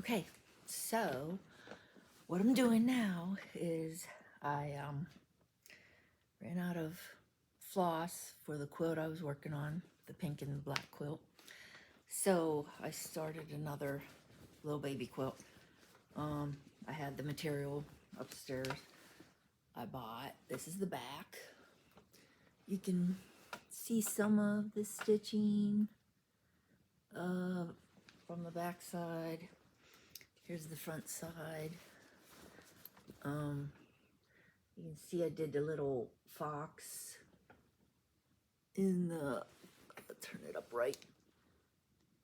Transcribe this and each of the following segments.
Okay, so what I'm doing now is I ran out of floss for the quilt I was working on, the pink and black quilt. So I started another little baby quilt. I had the material upstairs I bought. This is the back. You can see some of the stitching from the back side. Here's the front side. You can see I did the little fox in the, turn it up right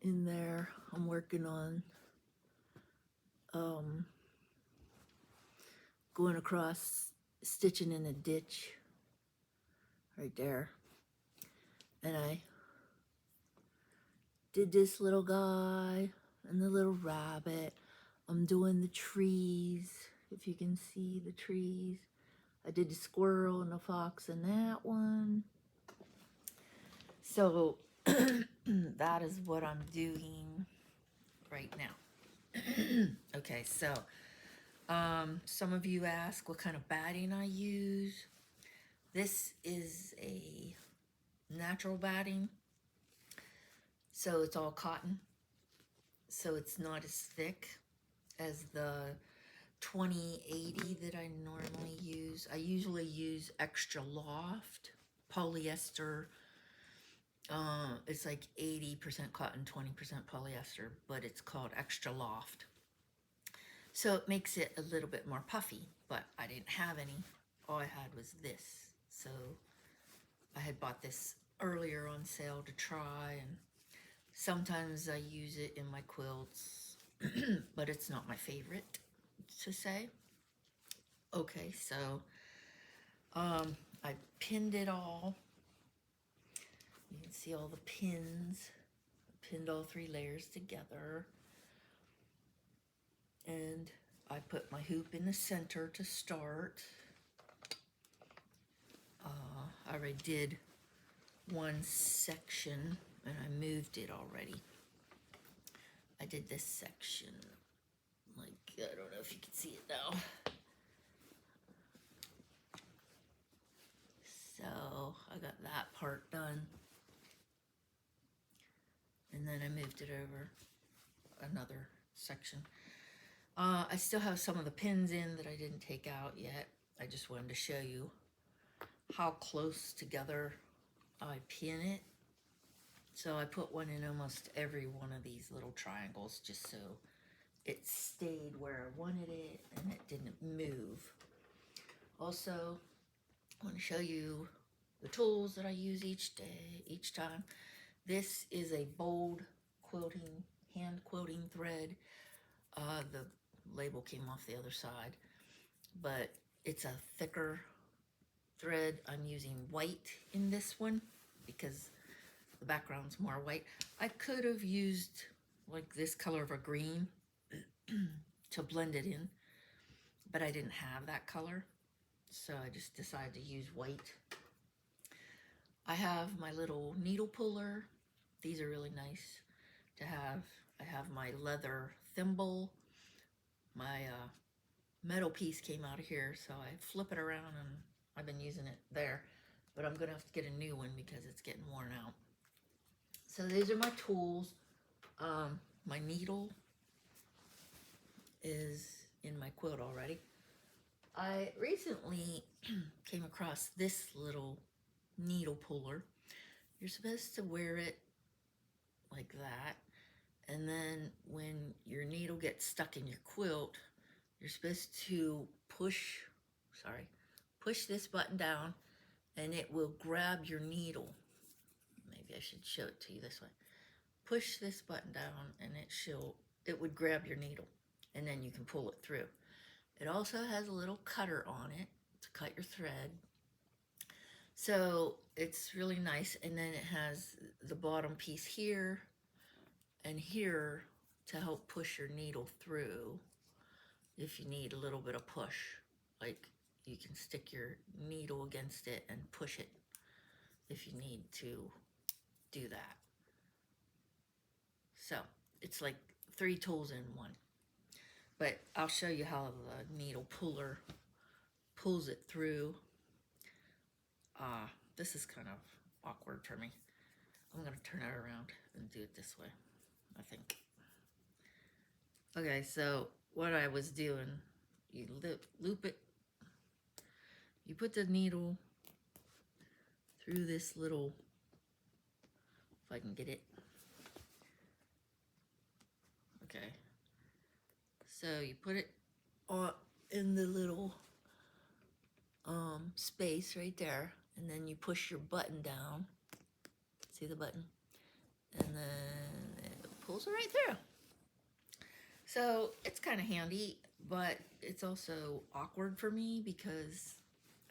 in there. I'm working on going across, stitching in a ditch right there. And I did this little guy and the little rabbit. I'm doing the trees, if you can see the trees. I did the squirrel and the fox in that one. So that is what I'm doing right now. Okay, so some of you ask what kind of batting I use. This is a natural batting, so it's all cotton, so it's not as thick as the 2080 that I normally use. I usually use extra loft polyester. It's like 80% cotton, 20% polyester, but it's called extra loft. So it makes it a little bit more puffy, but I didn't have any. All I had was this. So I had bought this earlier on sale to try, and sometimes I use it in my quilts, but it's not my favorite to say. Okay, so I pinned it all. You can see all the pins. I pinned all 3 layers together. And I put my hoop in the center to start. I already did one section and I moved it already. I did this section, like, I don't know if you can see it now. So I got that part done. And then I moved it over another section. I still have some of the pins in that I didn't take out yet. I just wanted to show you how close together I pin it. So I put one in almost every one of these little triangles just so it stayed where I wanted it and it didn't move. Also, I want to show you the tools that I use each time. This is a bold quilting, hand quilting thread. The label came off the other side, but it's a thicker thread. I'm using white in this one because the background's more white. I could have used like this color of a green to blend it in, but I didn't have that color, so I just decided to use white. I have my little needle puller. These are really nice to have. I have my leather thimble. My metal piece came out of here, so I flip it around and I've been using it there, but I'm gonna have to get a new one because it's getting worn out. So these are my tools. My needle is in my quilt already. I recently came across this little needle puller. You're supposed to wear it like that, and then when your needle gets stuck in your quilt, you're supposed to push this button down and it will grab your needle. Maybe I should show it to you this way. Push this button down and it would grab your needle, and then you can pull it through. It also has a little cutter on it to cut your thread. So it's really nice, and then it has the bottom piece here and here to help push your needle through if you need a little bit of push. Like, you can stick your needle against it and push it if you need to do that. So it's like 3 tools in one. but I'll show you how the needle puller pulls it through. This is kind of awkward for me. I'm going to turn it around and do it this way, I think. Okay, so what I was doing, you loop it, you put the needle through this little, if I can get it. Okay, so you put it in the little space right there, and then you push your button down. See the button? And then it pulls it right through. So it's kind of handy, but it's also awkward for me because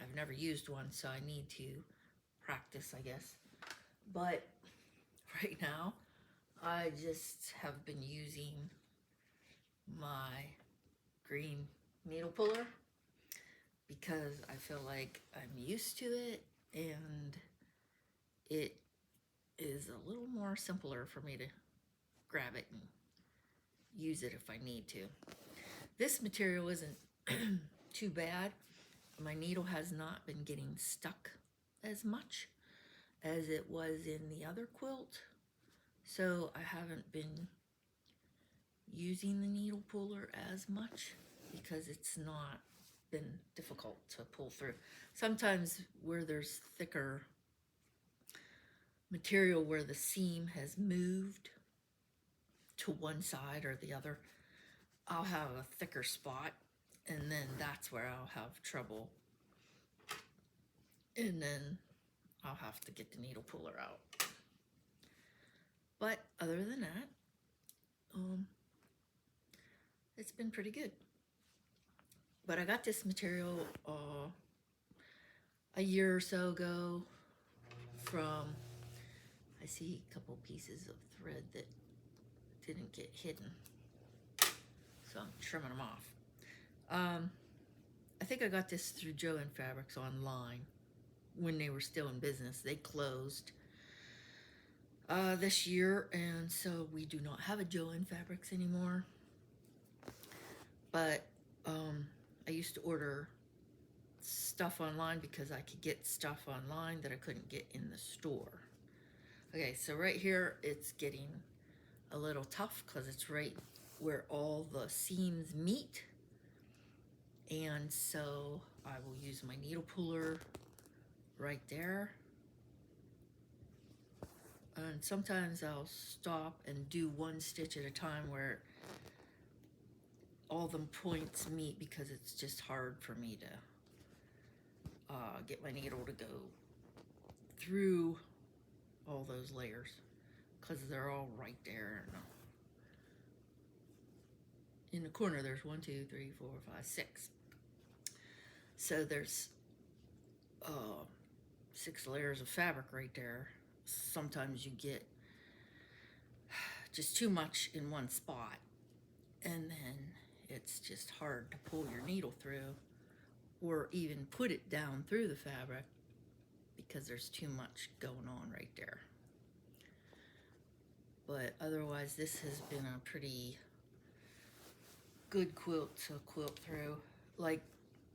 I've never used one, so I need to practice, I guess. But right now, I just have been using my green needle puller because I feel like I'm used to it, and it is a little more simpler for me to grab it and use it if I need to. This material isn't too bad. My needle has not been getting stuck as much as it was in the other quilt, so I haven't been using the needle puller as much because it's not been difficult to pull through. Sometimes where there's thicker material where the seam has moved to one side or the other, I'll have a thicker spot, and then that's where I'll have trouble, and then I'll have to get the needle puller out. But other than that, it's been pretty good. But I got this material a year or so ago from, I see a couple pieces of thread that didn't get hidden, so I'm trimming them off. I think I got this through Joann Fabrics online when they were still in business. They closed this year, and so we do not have a Joann Fabrics anymore. But I used to order stuff online because I could get stuff online that I couldn't get in the store. Okay, so right here it's getting a little tough because it's right where all the seams meet, and so I will use my needle puller right there, and sometimes I'll stop and do one stitch at a time where all the points meet because it's just hard for me to get my needle to go through all those layers because they're all right there. In the corner there's 1, 2, 3, 4, 5, 6. So there's 6 layers of fabric right there. Sometimes you get just too much in one spot, and then it's just hard to pull your needle through or even put it down through the fabric because there's too much going on right there. But otherwise, this has been a pretty good quilt to quilt through. Like,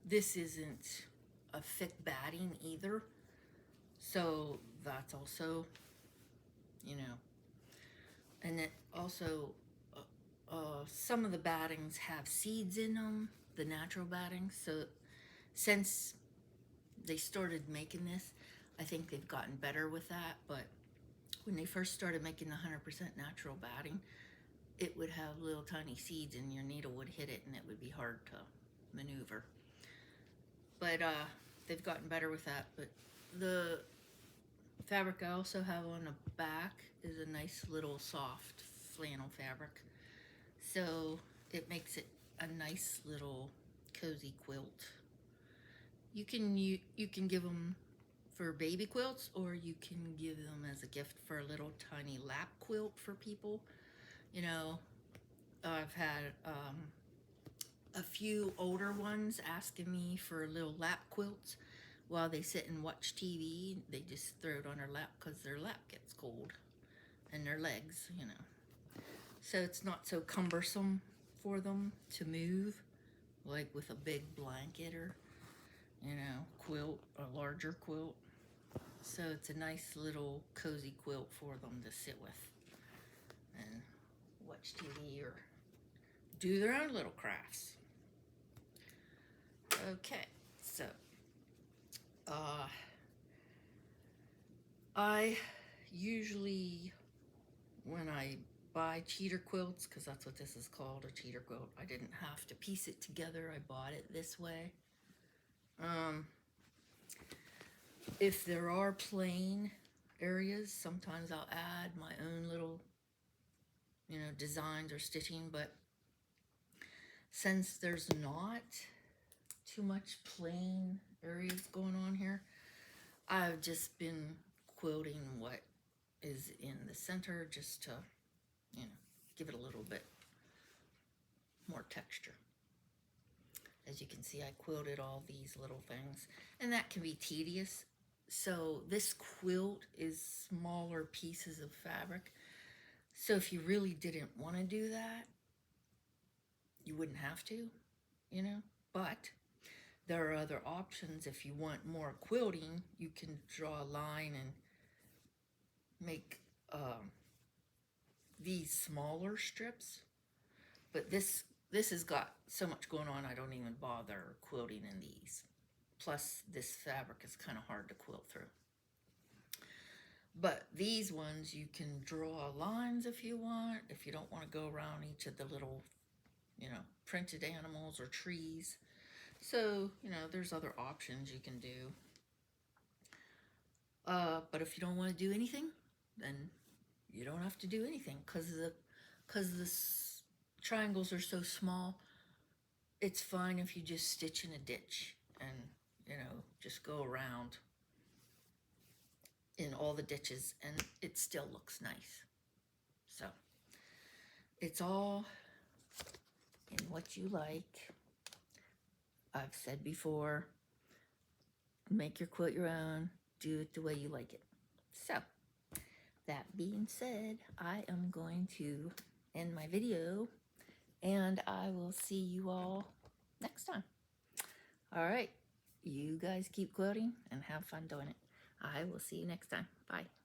this isn't a thick batting either, so that's also, you know, and it also some of the battings have seeds in them, the natural battings. So since they started making this, I think they've gotten better with that. But when they first started making the 100% natural batting, it would have little tiny seeds and your needle would hit it and it would be hard to maneuver. But they've gotten better with that. But the fabric I also have on the back is a nice little soft flannel fabric, so it makes it a nice little cozy quilt. You can give them for baby quilts, or you can give them as a gift for a little tiny lap quilt for people. You know, I've had a few older ones asking me for little lap quilts while they sit and watch TV. They just throw it on their lap because their lap gets cold, and their legs, you know. So it's not so cumbersome for them to move, like with a big blanket or, quilt, a larger quilt. So it's a nice little cozy quilt for them to sit with and watch TV or do their own little crafts. Okay, so I usually, when I buy cheater quilts, because that's what this is called, a cheater quilt, I didn't have to piece it together. I bought it this way. If there are plain areas, sometimes I'll add my own little, designs or stitching, but since there's not too much plain areas going on here, I've just been quilting what is in the center just to, give it a little bit more texture. As you can see, I quilted all these little things, and that can be tedious. So this quilt is smaller pieces of fabric. So if you really didn't want to do that, you wouldn't have to, but there are other options. If you want more quilting, you can draw a line and make these smaller strips. But this has got so much going on, I don't even bother quilting in these. Plus, this fabric is kind of hard to quilt through. But these ones, you can draw lines if you want, if you don't want to go around each of the little, printed animals or trees. So, there's other options you can do. But if you don't want to do anything, then you don't have to do anything, because the triangles are so small. It's fine if you just stitch in a ditch and, just go around in all the ditches, and it still looks nice. So it's all in what you like. I've said before, make your quilt your own, do it the way you like it. So that being said, I am going to end my video, and I will see you all next time. All right, you guys keep quilting and have fun doing it. I will see you next time. Bye.